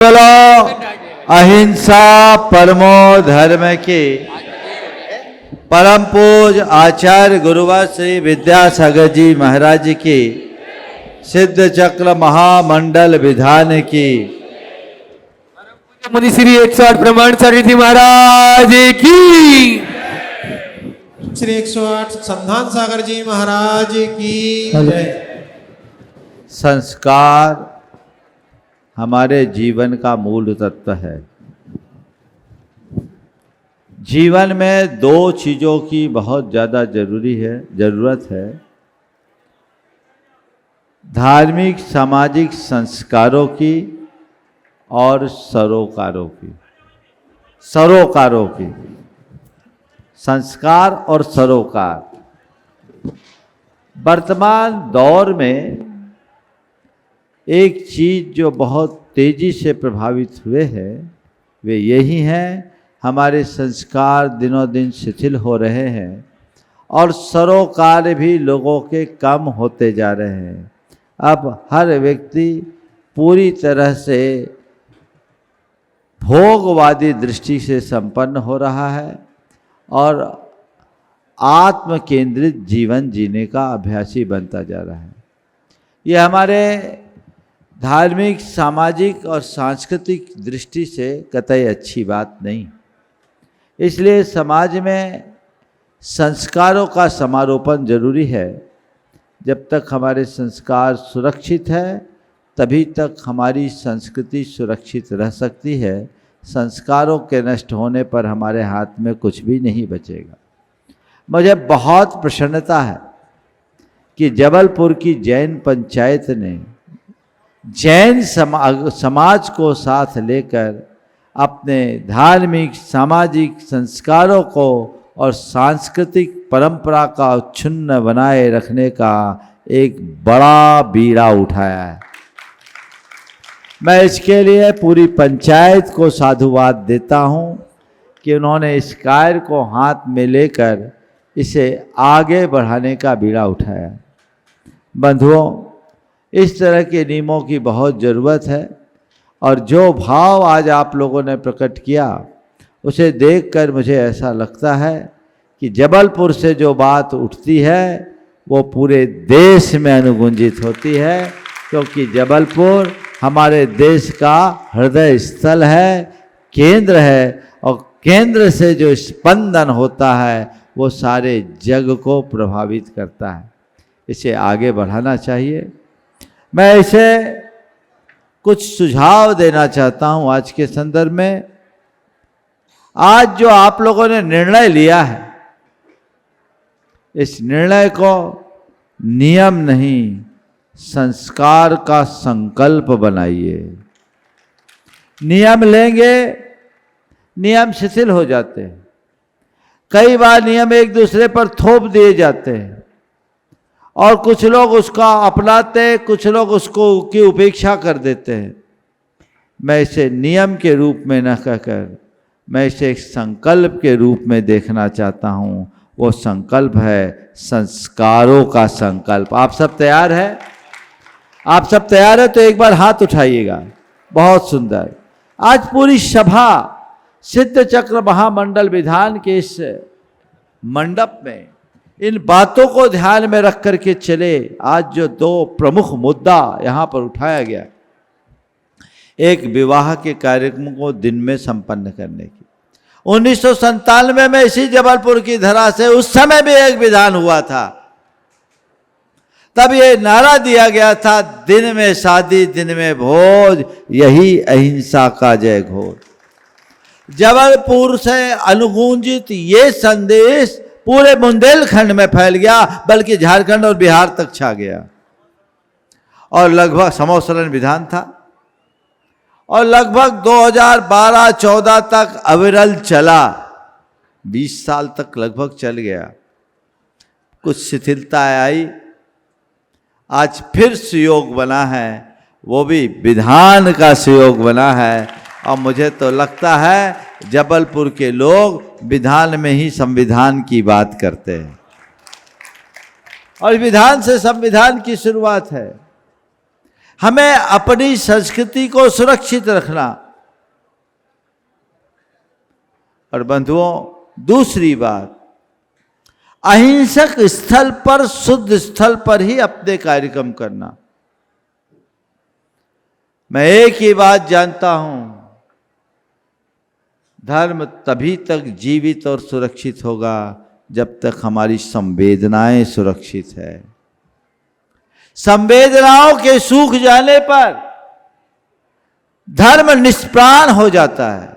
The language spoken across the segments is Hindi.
बोलो अहिंसा परमो धर्म की। परम पूज आचार्य गुरुवर श्री विद्यासागर जी महाराज की, सिद्ध चक्र महामंडल विधान की, मुनि श्री 108 प्रमाण सारथी महाराज की, श्री 108 संधान सागर जी महाराज की जय। संस्कार हमारे जीवन का मूल तत्व है। जीवन में दो चीज़ों की बहुत ज़्यादा ज़रूरत है, धार्मिक सामाजिक संस्कारों की और सरोकारों की। संस्कार और सरोकार। वर्तमान दौर में एक चीज़ जो बहुत तेज़ी से प्रभावित हुए हैं वे यही हैं, हमारे संस्कार दिनों दिन शिथिल हो रहे हैं और सरोकार भी लोगों के कम होते जा रहे हैं। अब हर व्यक्ति पूरी तरह से भोगवादी दृष्टि से संपन्न हो रहा है और आत्म केंद्रित जीवन जीने का अभ्यासी बनता जा रहा है। ये हमारे धार्मिक, सामाजिक और सांस्कृतिक दृष्टि से कतई अच्छी बात नहीं। इसलिए समाज में संस्कारों का समारोपण जरूरी है। जब तक हमारे संस्कार सुरक्षित है तभी तक हमारी संस्कृति सुरक्षित रह सकती है। संस्कारों के नष्ट होने पर हमारे हाथ में कुछ भी नहीं बचेगा। मुझे बहुत प्रसन्नता है कि जबलपुर की जैन पंचायत ने जैन समाज को साथ लेकर अपने धार्मिक, सामाजिक संस्कारों को और सांस्कृतिक परंपरा का अक्षुण्ण बनाए रखने का एक बड़ा बीड़ा उठाया है। मैं इसके लिए पूरी पंचायत को साधुवाद देता हूँ कि उन्होंने इस कार्य को हाथ में लेकर इसे आगे बढ़ाने का बीड़ा उठाया। बंधुओं, इस तरह के नियमों की बहुत ज़रूरत है और जो भाव आज आप लोगों ने प्रकट किया उसे देखकर मुझे ऐसा लगता है कि जबलपुर से जो बात उठती है वो पूरे देश में अनुगुंजित होती है, क्योंकि जबलपुर हमारे देश का हृदय स्थल है, केंद्र है और केंद्र से जो स्पंदन होता है वो सारे जग को प्रभावित करता है। इसे आगे बढ़ाना चाहिए। मैं इसे कुछ सुझाव देना चाहता हूं आज के संदर्भ में। आज जो आप लोगों ने निर्णय लिया है, इस निर्णय को नियम नहीं संस्कार का संकल्प बनाइए। नियम लेंगे, नियम शिथिल हो जाते हैं। कई बार नियम एक दूसरे पर थोप दिए जाते हैं और कुछ लोग उसका अपनाते, कुछ लोग उसको की उपेक्षा कर देते हैं। मैं इसे नियम के रूप में न कहकर मैं इसे एक संकल्प के रूप में देखना चाहता हूँ। वो संकल्प है संस्कारों का संकल्प। आप सब तैयार हैं? आप सब तैयार है तो एक बार हाथ उठाइएगा। बहुत सुंदर। आज पूरी सभा सिद्ध चक्र महामंडल विधान के इस मंडप में इन बातों को ध्यान में रख करके चले। आज जो दो प्रमुख मुद्दा यहाँ पर उठाया गया, एक विवाह के कार्यक्रम को दिन में संपन्न करने की। 1997 में इसी जबलपुर की धरा से उस समय भी एक विधान हुआ था। तब ये नारा दिया गया था, दिन में शादी दिन में भोज, यही अहिंसा का जय घोष। जबलपुर से अनुगूंजित ये संदेश पूरे बुंदेलखंड में फैल गया, बल्कि झारखंड और बिहार तक छा गया। और लगभग समवसरण विधान था और लगभग 2012-14 तक अविरल चला। 20 साल तक लगभग चल गया। कुछ शिथिलता आई, आज फिर सुयोग बना है, वो भी विधान का सुयोग बना है। और मुझे तो लगता है जबलपुर के लोग विधान में ही संविधान की बात करते हैं और विधान से संविधान की शुरुआत है। हमें अपनी संस्कृति को सुरक्षित रखना। और बंधुओं, दूसरी बात, अहिंसक स्थल पर, शुद्ध स्थल पर ही अपने कार्यक्रम करना। मैं एक ही बात जानता हूं, धर्म तभी तक जीवित और सुरक्षित होगा जब तक हमारी संवेदनाएं सुरक्षित है। संवेदनाओं के सूख जाने पर धर्म निष्प्राण हो जाता है।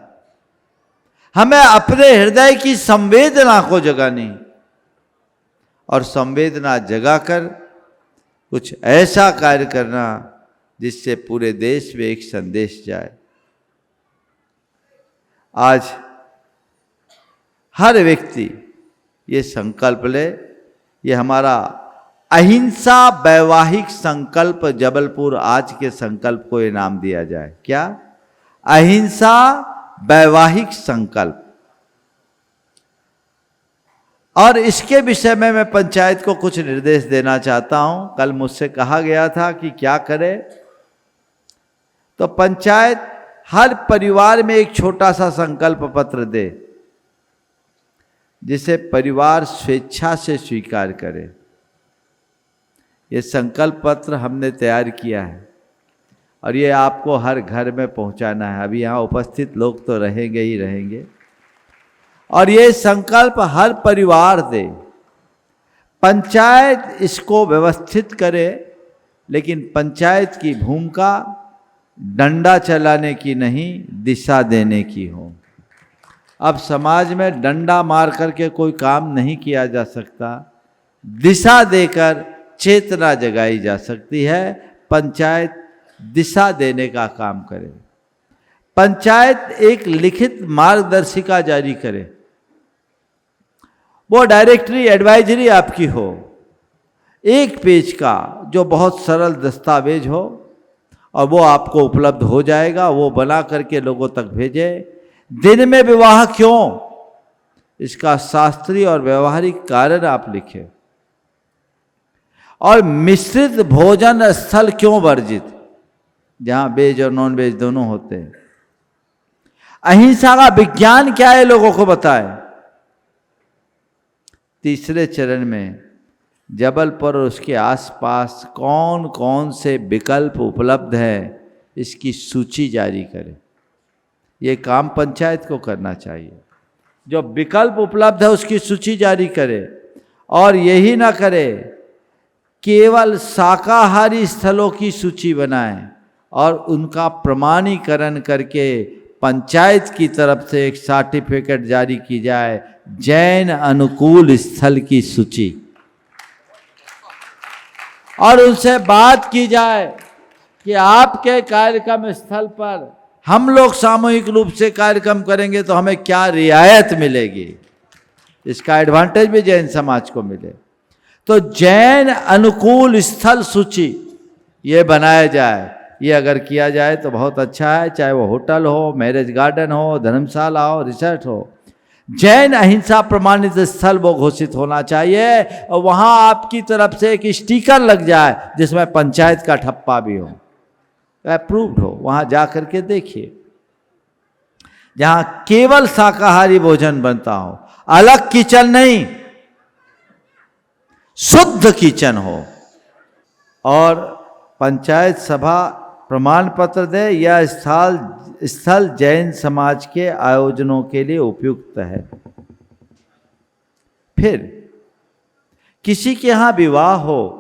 हमें अपने हृदय की संवेदना को जगानी और संवेदना जगाकर कुछ ऐसा कार्य करना जिससे पूरे देश में एक संदेश जाए। आज हर व्यक्ति ये संकल्प ले, ये हमारा अहिंसा वैवाहिक संकल्प जबलपुर आज के संकल्प को ये नाम दिया जाए। क्या? अहिंसा वैवाहिक संकल्प। और इसके विषय में मैं पंचायत को कुछ निर्देश देना चाहता हूं। कल मुझसे कहा गया था कि क्या करें, तो पंचायत हर परिवार में एक छोटा सा संकल्प पत्र दे जिसे परिवार स्वेच्छा से स्वीकार करे। ये संकल्प पत्र हमने तैयार किया है और ये आपको हर घर में पहुंचाना है। अभी यहाँ उपस्थित लोग तो रहेंगे ही रहेंगे, और ये संकल्प हर परिवार दे। पंचायत इसको व्यवस्थित करे, लेकिन पंचायत की भूमिका डंडा चलाने की नहीं, दिशा देने की हो। अब समाज में डंडा मार करके कोई काम नहीं किया जा सकता, दिशा देकर चेतना जगाई जा सकती है। पंचायत दिशा देने का काम करे। पंचायत एक लिखित मार्गदर्शिका जारी करे, वो डायरेक्टरी एडवाइजरी आपकी हो, एक पेज का जो बहुत सरल दस्तावेज हो, और वो आपको उपलब्ध हो जाएगा। वो बना करके लोगों तक भेजे। दिन में विवाह क्यों, इसका शास्त्रीय और व्यवहारिक कारण आप लिखें। और मिश्रित भोजन स्थल क्यों वर्जित, जहां वेज और नॉन वेज दोनों होते हैं। अहिंसा का विज्ञान क्या है, लोगों को बताएं। तीसरे चरण में जबलपुर और उसके आसपास कौन कौन से विकल्प उपलब्ध हैं, इसकी सूची जारी करें। ये काम पंचायत को करना चाहिए। जो विकल्प उपलब्ध है उसकी सूची जारी करे, और यही ना करे केवल शाकाहारी स्थलों की सूची बनाएं और उनका प्रमाणीकरण करके पंचायत की तरफ से एक सर्टिफिकेट जारी की जाए, जैन अनुकूल स्थल की सूची, और उनसे बात की जाए कि आपके कार्यक्रम स्थल पर हम लोग सामूहिक रूप से कार्यक्रम करेंगे तो हमें क्या रियायत मिलेगी। इसका एडवांटेज भी जैन समाज को मिले। तो जैन अनुकूल स्थल सूची ये बनाया जाए। ये अगर किया जाए तो बहुत अच्छा है, चाहे वो होटल हो, मैरिज गार्डन हो, धर्मशाला हो, रिसोर्ट हो। जैन अहिंसा प्रमाणित स्थल वो घोषित होना चाहिए, और वहां आपकी तरफ से एक स्टिकर लग जाए जिसमें पंचायत का ठप्पा भी हो, अप्रूव्ड हो। वहां जाकर के देखिए, जहां केवल शाकाहारी भोजन बनता हो, अलग किचन नहीं, शुद्ध किचन हो। और पंचायत सभा प्रमाण पत्र दे, यह स्थल जैन समाज के आयोजनों के लिए उपयुक्त है। फिर किसी के यहां विवाह हो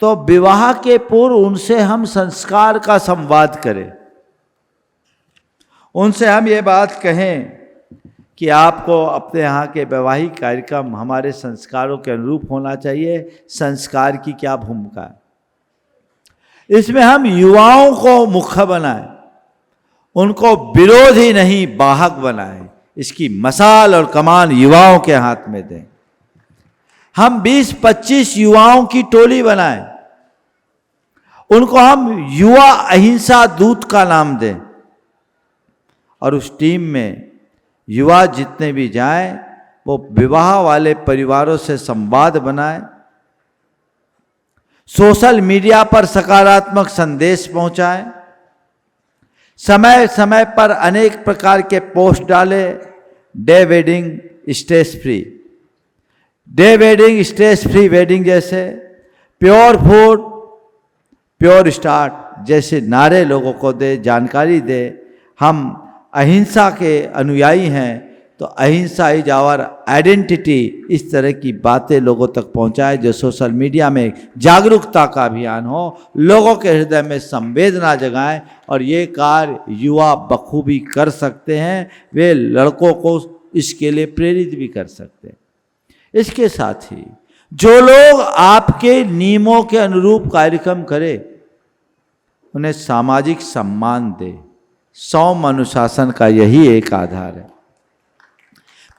तो विवाह के पूर्व उनसे हम संस्कार का संवाद करें। उनसे हम ये बात कहें कि आपको अपने यहाँ के वैवाहिक कार्यक्रम हमारे संस्कारों के अनुरूप होना चाहिए। संस्कार की क्या भूमिका है, इसमें हम युवाओं को मुख्य बनाएं, उनको विरोधी नहीं वाहक बनाएं। इसकी मशाल और कमान युवाओं के हाथ में दें। हम 20-25 युवाओं की टोली बनाएं, उनको हम युवा अहिंसा दूत का नाम दें, और उस टीम में युवा जितने भी जाएं वो विवाह वाले परिवारों से संवाद बनाएं, सोशल मीडिया पर सकारात्मक संदेश पहुंचाएं, समय समय पर अनेक प्रकार के पोस्ट डालें। Day wedding stress free, day wedding stress free wedding जैसे, प्योर फूड प्योर स्टार्ट जैसे नारे लोगों को दे, जानकारी दे। हम अहिंसा के अनुयायी हैं तो अहिंसा इज आवर आइडेंटिटी, इस तरह की बातें लोगों तक पहुंचाए जो सोशल मीडिया में जागरूकता का अभियान हो, लोगों के हृदय में संवेदना जगाएं। और ये कार्य युवा बखूबी कर सकते हैं, वे लड़कों को इसके लिए प्रेरित भी कर सकते हैं। इसके साथ ही जो लोग आपके नियमों के अनुरूप कार्यक्रम करें उन्हें सामाजिक सम्मान दे। सौम अनुशासन का यही एक आधार है।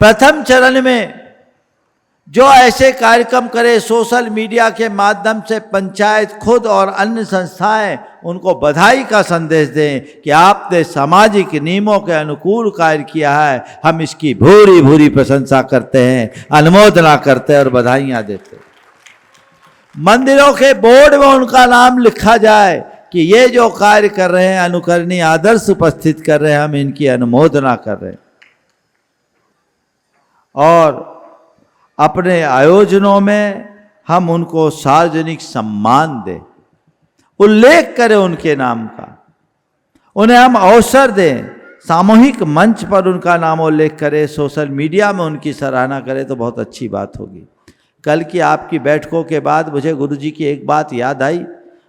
प्रथम चरण में जो ऐसे कार्यक्रम करे, सोशल मीडिया के माध्यम से पंचायत खुद और अन्य संस्थाएं उनको बधाई का संदेश दें कि आपने सामाजिक नियमों के अनुकूल कार्य किया है। हम इसकी भूरी भूरी प्रशंसा करते हैं, अनुमोदना करते हैं और बधाइयाँ देते हैं। मंदिरों के बोर्ड में उनका नाम लिखा जाए कि ये जो कार्य कर रहे हैं, अनुकरणीय आदर्श उपस्थित कर रहे हैं, हम इनकी अनुमोदना कर रहे हैं। और अपने आयोजनों में हम उनको सार्वजनिक सम्मान दें, उल्लेख करें उनके नाम का, उन्हें हम अवसर दें, सामूहिक मंच पर उनका नाम उल्लेख करें, सोशल मीडिया में उनकी सराहना करें तो बहुत अच्छी बात होगी। कल की आपकी बैठकों के बाद मुझे गुरुजी की एक बात याद आई।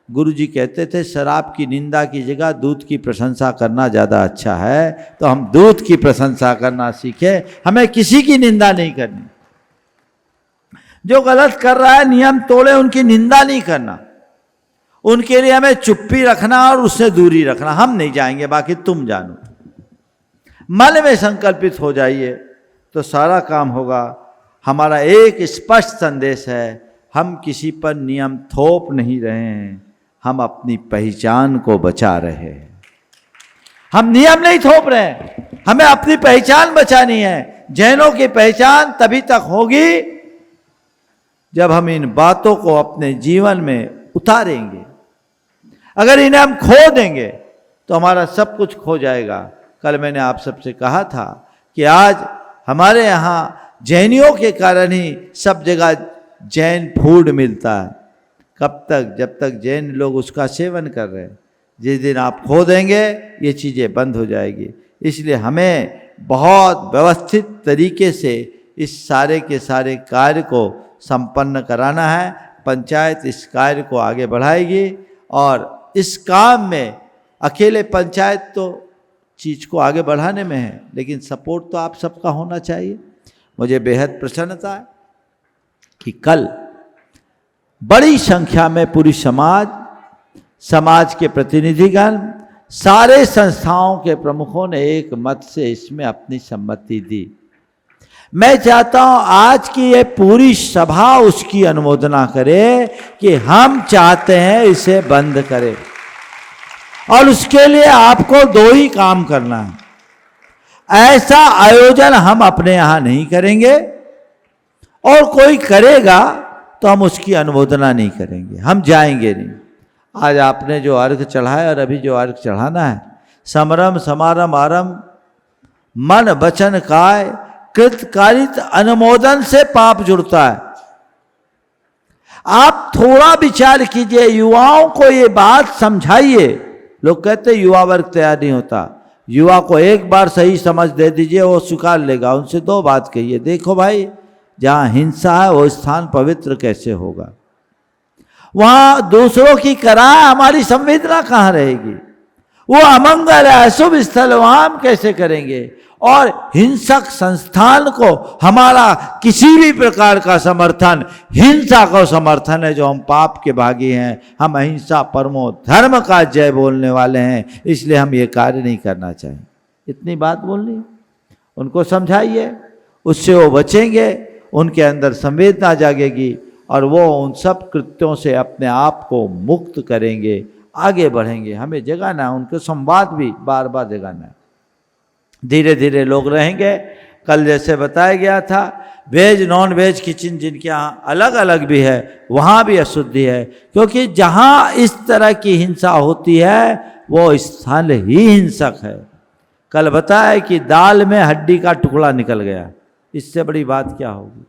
गुरुजी कहते थे शराब की निंदा की जगह दूध की प्रशंसा करना ज़्यादा अच्छा है, तो हम दूध की प्रशंसा करना सीखें, हमें किसी की निंदा नहीं करनी। जो गलत कर रहा है नियम तोड़े, उनकी निंदा नहीं करना, उनके लिए हमें चुप्पी रखना और उससे दूरी रखना। हम नहीं जाएंगे, बाकी तुम जानो। मन में संकल्पित हो जाइए तो सारा काम होगा। हमारा एक स्पष्ट संदेश है, हम किसी पर नियम थोप नहीं रहे हैं, हम अपनी पहचान को बचा रहे हैं। हम नियम नहीं थोप रहे हैं, हमें अपनी पहचान बचानी है। जैनों की पहचान तभी तक होगी जब हम इन बातों को अपने जीवन में उतारेंगे। अगर इन्हें हम खो देंगे तो हमारा सब कुछ खो जाएगा। कल मैंने आप सबसे कहा था कि आज हमारे यहाँ जैनियों के कारण ही सब जगह जैन फूड मिलता है। कब तक? जब तक जैन लोग उसका सेवन कर रहे हैं। जिस दिन आप खो देंगे ये चीज़ें बंद हो जाएगी। इसलिए हमें बहुत व्यवस्थित तरीके से इस सारे के सारे कार्य को संपन्न कराना है। पंचायत इस कार्य को आगे बढ़ाएगी और इस काम में अकेले पंचायत तो चीज़ को आगे बढ़ाने में है, लेकिन सपोर्ट तो आप सबका होना चाहिए। मुझे बेहद प्रसन्नता है कि कल बड़ी संख्या में पूरी समाज के प्रतिनिधिगण, सारे संस्थाओं के प्रमुखों ने एक मत से इसमें अपनी सम्मति दी। मैं चाहता हूं आज की ये पूरी सभा उसकी अनुमोदना करे कि हम चाहते हैं इसे बंद करें, और उसके लिए आपको दो ही काम करना है। ऐसा आयोजन हम अपने यहाँ नहीं करेंगे, और कोई करेगा तो हम उसकी अनुमोदना नहीं करेंगे, हम जाएंगे नहीं। आज आपने जो अर्घ चढ़ाया और अभी जो अर्घ चढ़ाना है, समरम समारम आरंभ मन वचन काय कृतकारित अनुमोदन से पाप जुड़ता है। आप थोड़ा विचार कीजिए, युवाओं को ये बात समझाइए। लोग कहते युवा वर्ग तैयार नहीं होता। युवा को एक बार सही समझ दे दीजिए, वो स्वीकार लेगा। उनसे दो बात कहिए, देखो भाई जहाँ हिंसा है वो स्थान पवित्र कैसे होगा, वहाँ दूसरों की कराह हमारी संवेदना कहाँ रहेगी, वो अमंगल है अशुभ स्थल वहाँ हम कैसे करेंगे। और हिंसक संस्थान को हमारा किसी भी प्रकार का समर्थन हिंसा को समर्थन है, जो हम पाप के भागी हैं। हम अहिंसा परमो धर्म का जय बोलने वाले हैं, इसलिए हम ये कार्य नहीं करना चाहिए। इतनी बात बोलनी, उनको समझाइए, उससे वो बचेंगे, उनके अंदर संवेदना जागेगी और वो उन सब कृत्यों से अपने आप को मुक्त करेंगे, आगे बढ़ेंगे। हमें जगाना है, उनको संवाद भी बार बार जगाना है। धीरे धीरे लोग रहेंगे। कल जैसे बताया गया था, वेज नॉन वेज किचन जिनके यहाँ अलग अलग भी है वहाँ भी अशुद्धि है, क्योंकि जहाँ इस तरह की हिंसा होती है वो स्थल ही हिंसक है। कल बताया कि दाल में हड्डी का टुकड़ा निकल गया, इससे बड़ी बात क्या होगी।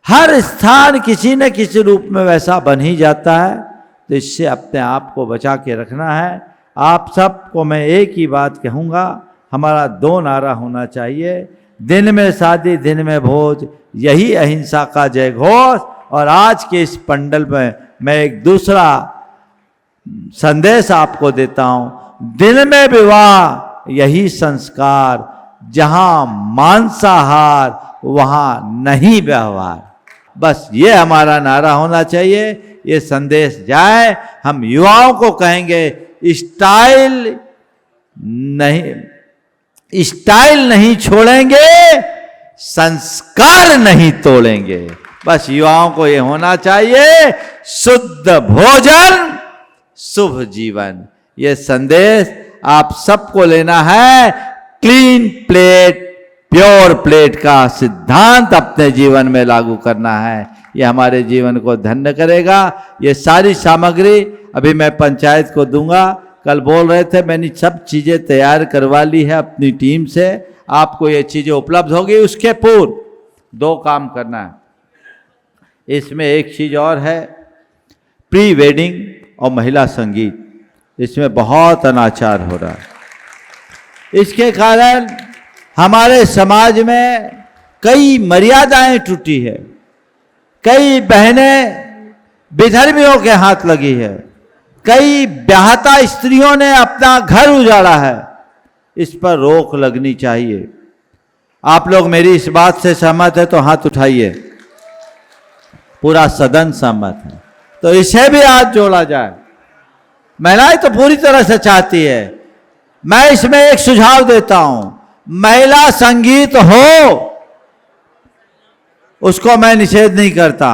हर स्थान किसी न किसी रूप में वैसा बन ही जाता है, तो इससे अपने आप को बचा के रखना है। आप सबको मैं एक ही बात कहूँगा, हमारा 2 नारा होना चाहिए, दिन में शादी दिन में भोज, यही अहिंसा का जय घोष। और आज के इस पंडल में मैं एक दूसरा संदेश आपको देता हूँ, दिन में विवाह यही संस्कार, जहाँ मांसाहार वहाँ नहीं व्यवहार। बस ये हमारा नारा होना चाहिए, ये संदेश जाए। हम युवाओं को कहेंगे स्टाइल नहीं छोड़ेंगे, संस्कार नहीं तोड़ेंगे। बस युवाओं को ये होना चाहिए, शुद्ध भोजन शुभ जीवन। ये संदेश आप सबको लेना है। क्लीन प्लेट प्योर प्लेट का सिद्धांत अपने जीवन में लागू करना है, ये हमारे जीवन को धन्य करेगा। ये सारी सामग्री अभी मैं पंचायत को दूंगा। कल बोल रहे थे, मैंने सब चीज़ें तैयार करवा ली है अपनी टीम से, आपको ये चीज़ें उपलब्ध होगी। उसके पूर्व 2 काम करना है। इसमें एक चीज़ और है, प्री वेडिंग और महिला संगीत, इसमें बहुत अनाचार हो रहा है। इसके कारण हमारे समाज में कई मर्यादाएं टूटी है, कई बहनें विधर्मियों के हाथ लगी है, कई ब्याहता स्त्रियों ने अपना घर उजाड़ा है। इस पर रोक लगनी चाहिए। आप लोग मेरी इस बात से सहमत है तो हाथ उठाइए। पूरा सदन सहमत है तो इसे भी हाथ जोड़ा जाए। महिलाएं तो पूरी तरह से चाहती है। मैं इसमें एक सुझाव देता हूं, महिला संगीत हो उसको मैं निषेध नहीं करता,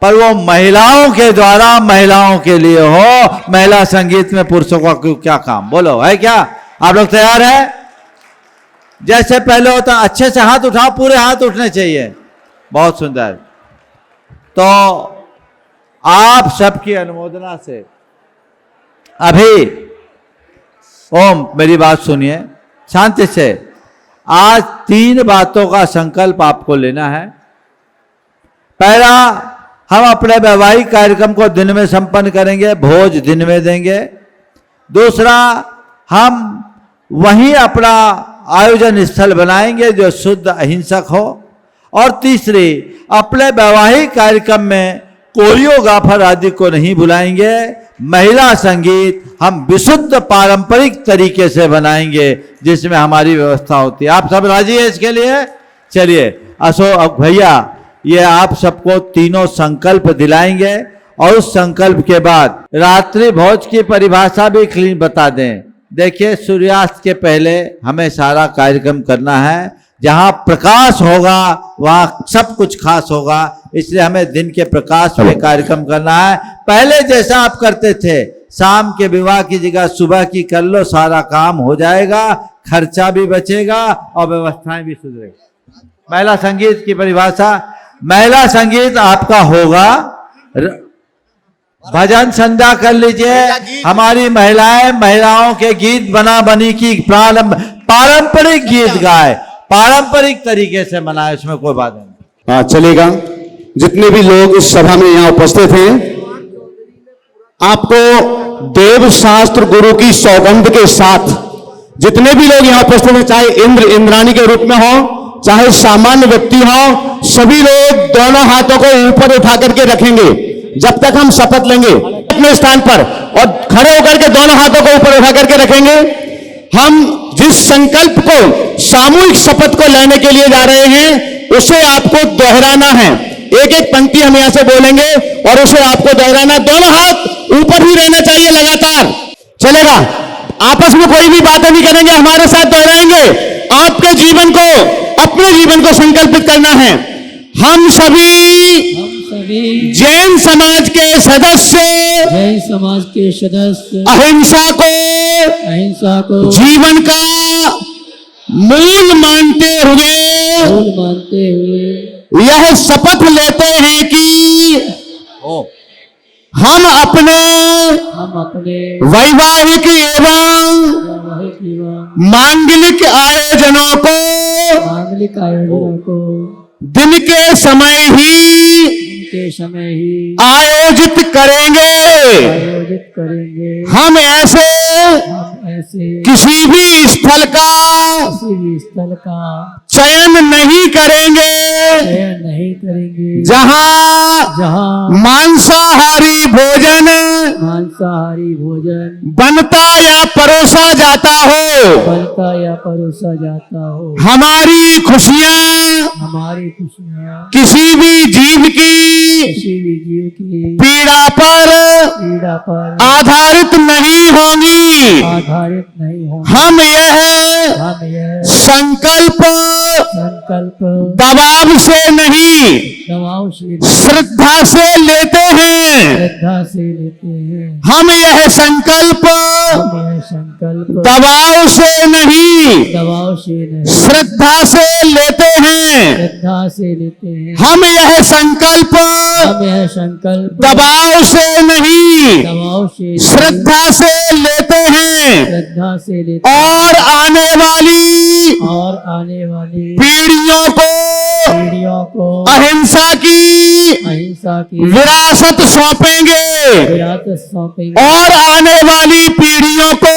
पर वो महिलाओं के द्वारा महिलाओं के लिए हो। महिला संगीत में पुरुषों का क्या काम, बोलो है क्या? आप लोग तैयार है? जैसे पहले होता, अच्छे से हाथ उठाओ, पूरे हाथ उठने चाहिए। बहुत सुंदर। तो आप सबकी अनुमोदना से अभी, ओम मेरी बात सुनिए शांति से। आज 3 बातों का संकल्प आपको लेना है। पहला, हम अपने वैवाहिक कार्यक्रम को दिन में संपन्न करेंगे, भोज दिन में देंगे। दूसरा, हम वहीं अपना आयोजन स्थल बनाएंगे जो शुद्ध अहिंसक हो। और तीसरी, अपने वैवाहिक कार्यक्रम में कोरियोग्राफर आदि को नहीं बुलाएंगे। महिला संगीत हम विशुद्ध पारंपरिक तरीके से बनाएंगे जिसमें हमारी व्यवस्था होती है। आप सब राजी है इसके लिए? चलिए अशोक भैया, ये आप सबको तीनों संकल्प दिलाएंगे और उस संकल्प के बाद रात्रि भोज की परिभाषा भी क्लीन बता दें। देखिए, सूर्यास्त के पहले हमें सारा कार्यक्रम करना है। जहां प्रकाश होगा वहां सब कुछ खास होगा, इसलिए हमें दिन के प्रकाश में कार्यक्रम करना है। पहले जैसा आप करते थे, शाम के विवाह की जगह सुबह की कर लो, सारा काम हो जाएगा, खर्चा भी बचेगा और व्यवस्थाएं भी सुधरेगी। महिला संगीत की परिभाषा, महिला संगीत आपका होगा, भजन संध्या कर लीजिए। हमारी महिलाओं के गीत बना बनी की पारंपरिक गीत गाए, पारंपरिक तरीके से मनाए, उसमें कोई बात नहीं। हाँ चलेगा। जितने भी लोग इस सभा में यहाँ उपस्थित हैं, आपको देव शास्त्र गुरु की सौगंध के साथ जितने भी लोग यहाँ उपस्थित हैं, चाहे इंद्र इंद्राणी के रूप में हो, चाहे सामान्य व्यक्ति हो, सभी लोग दोनों हाथों को ऊपर उठा करके रखेंगे जब तक हम शपथ लेंगे अपने स्थान पर, और खड़े होकर के दोनों हाथों को ऊपर उठा करके रखेंगे। हम जिस संकल्प को, सामूहिक शपथ को लेने के लिए जा रहे हैं, उसे आपको दोहराना है। एक एक पंक्ति हम यहां से बोलेंगे और उसे आपको दोहराना। दोनों हाथ ऊपर ही रहना चाहिए लगातार, चलेगा? आपस में कोई भी बातें नहीं करेंगे, हमारे साथ दोहराएंगे। आपके जीवन को, अपने जीवन को संकल्पित करना है। हम सभी जैन समाज के सदस्य, अहिंसा को जीवन का मूल मानते हुए यह शपथ लेते हैं कि ओ हम अपने वैवाहिक एवं मांगलिक आयोजनों को दिन के समय ही आयोजित करेंगे। हम ऐसे किसी भी स्थल का चयन नहीं करेंगे जहां मांसाहारी भोजन बनता या परोसा जाता हो। हमारी खुशियां किसी भी जीव की पीड़ा पर आधारित नहीं होंगी। हम यह संकल्प दबाव से नहीं श्रद्धा से लेते हैं। हम यह संकल्प दबाव से नहीं श्रद्धा से लेते हैं। हम यह संकल्प दबाव से नहीं श्रद्धा से लेते हैं और आने वाली पीढ़ियों को अहिंसा की विरासत सौंपेंगे और आने वाली पीढ़ियों को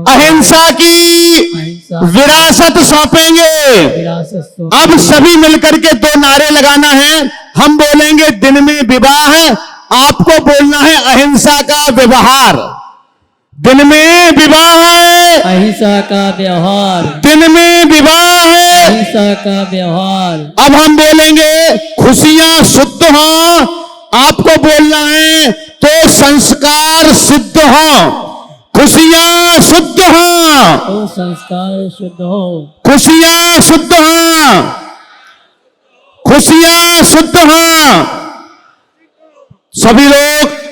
अहिंसा की विरासत सौंपेंगे। अब सभी मिलकर के 2 नारे लगाना है। हम बोलेंगे दिन में विवाह, आपको बोलना है अहिंसा का व्यवहार। दिन में विवाह है, अहिंसा का व्यवहार। दिन में विवाह है, अहिंसा का व्यवहार। अब हम बोलेंगे खुशियां शुद्ध हों, आपको बोलना है तो संस्कार सिद्ध हों। खुशियां शुद्ध हों तो संस्कार शुद्ध हो। खुशियां शुद्ध हों, खुशियां शुद्ध हों। सभी लोग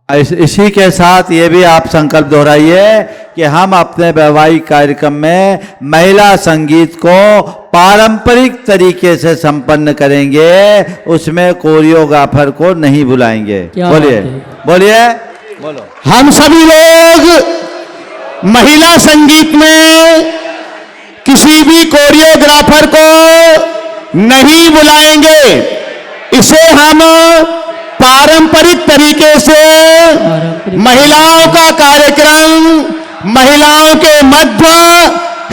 इसी के साथ ये भी आप संकल्प दोहराइए कि हम अपने वैवाहिक कार्यक्रम में महिला संगीत को पारंपरिक तरीके से संपन्न करेंगे, उसमें कोरियोग्राफर को नहीं बुलाएंगे। बोलिए बोलिए बोलो। हम सभी लोग महिला संगीत में किसी भी कोरियोग्राफर को नहीं बुलाएंगे। इसे हम पारंपरिक तरीके से महिलाओं का कार्यक्रम महिलाओं के मध्य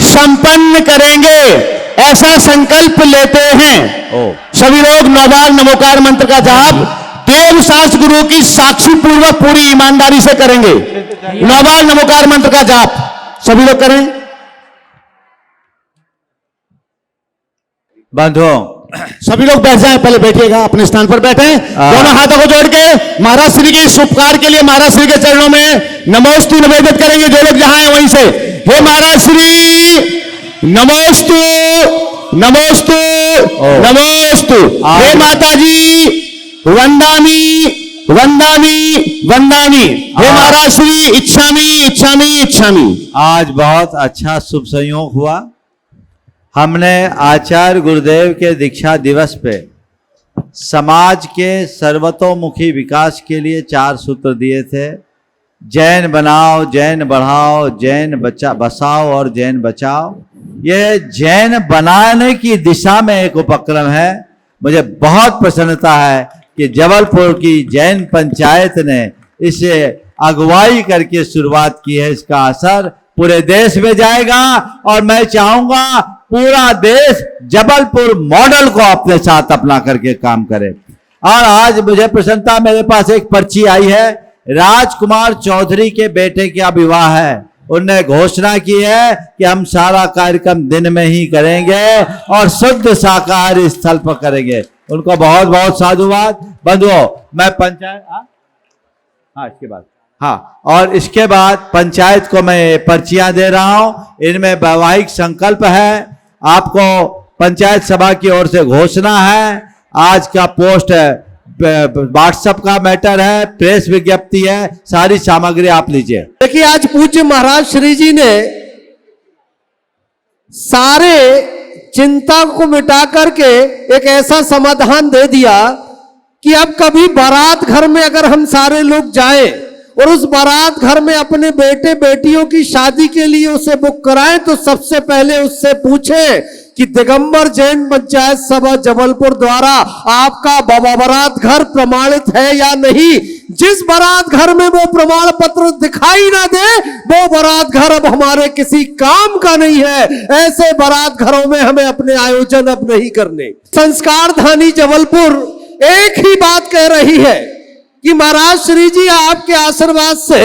संपन्न करेंगे, ऐसा संकल्प लेते हैं। सभी लोग नौबाल नमोकार मंत्र का जाप देव शास्त्र गुरु की साक्षी पूर्वक पूरी ईमानदारी से करेंगे। नौबाल नमोकार मंत्र का जाप सभी लोग करें। बंधुओं सभी लोग बैठ जाएं, पहले बैठिएगा, अपने स्थान पर बैठे। दोनों हाथों को जोड़ के महाराज श्री के इस उपकार के लिए महाराज श्री के चरणों में नमोस्तु निवेदित करेंगे। जो लोग जहां हैं वहीं से, हे महाराज श्री नमोस्तु नमोस्तु नमोस्तु। हे माता जी वंदामी वंदामी वंदामी। हे महाराज श्री इच्छामी इच्छामी इच्छामी। आज बहुत अच्छा शुभ संयोग हुआ। हमने आचार्य गुरुदेव के दीक्षा दिवस पे समाज के सर्वतोमुखी विकास के लिए 4 सूत्र दिए थे। जैन बनाओ, जैन बढ़ाओ, जैन बसाओ और जैन बचाओ। ये जैन बनाने की दिशा में एक उपक्रम है। मुझे बहुत प्रसन्नता है कि जबलपुर की जैन पंचायत ने इसे अगुवाई करके शुरुआत की है। इसका असर पूरे देश में जाएगा और मैं चाहूंगा पूरा देश जबलपुर मॉडल को अपने साथ अपना करके काम करे। और आज मुझे प्रसन्नता, मेरे पास एक पर्ची आई है, राजकुमार चौधरी के बेटे का विवाह है। उनने घोषणा की है कि हम सारा कार्यक्रम दिन में ही करेंगे और शुद्ध शाकाहारी स्थल पर करेंगे। उनको बहुत बहुत साधुवाद। बंधुओं, मैं पंचायत इसके बाद और इसके बाद पंचायत को मैं पर्चियां दे रहा हूं। इनमें वैवाहिक संकल्प है। आपको पंचायत सभा की ओर से घोषणा है। आज का पोस्ट व्हाट्सएप का मैटर है, प्रेस विज्ञप्ति है, सारी सामग्री आप लीजिए। देखिए, आज पूज्य महाराज श्री जी ने सारे चिंता को मिटा करके एक ऐसा समाधान दे दिया कि अब कभी बारात घर में अगर हम सारे लोग जाएं और उस बारात घर में अपने बेटे बेटियों की शादी के लिए उसे बुक कराएं तो सबसे पहले उससे पूछें कि दिगंबर जैन पंचायत सभा जबलपुर द्वारा आपका बारात घर प्रमाणित है या नहीं। जिस बारात घर में वो प्रमाण पत्र दिखाई ना दे वो बारात घर अब हमारे किसी काम का नहीं है। ऐसे बारात घरों में हमें अपने आयोजन अब नहीं करने। संस्कार धानी जबलपुर एक ही बात कह रही है कि महाराज श्री जी आपके आशीर्वाद से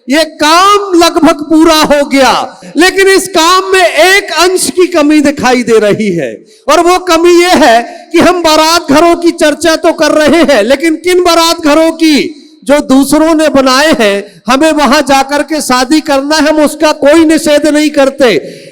ये काम लगभग पूरा हो गया, लेकिन इस काम में एक अंश की कमी दिखाई दे रही है और वो कमी ये है कि हम बारात घरों की चर्चा तो कर रहे हैं, लेकिन किन बारात घरों की जो दूसरों ने बनाए हैं हमें वहां जाकर के शादी करना है, हम उसका कोई निषेध नहीं करते।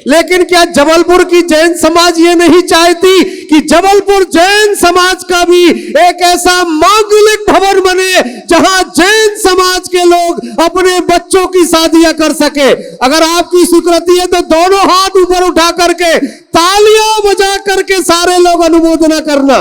लेकिन क्या जबलपुर की जैन समाज ये नहीं चाहती कि जबलपुर जैन समाज का भी एक ऐसा मांगलिक भवन बने जहां जैन समाज के लोग अपने बच्चों की शादियां कर सके। अगर आपकी स्वीकृति है तो दोनों हाथ ऊपर उठा करके तालियां बजा करके सारे लोग अनुमोदना करना।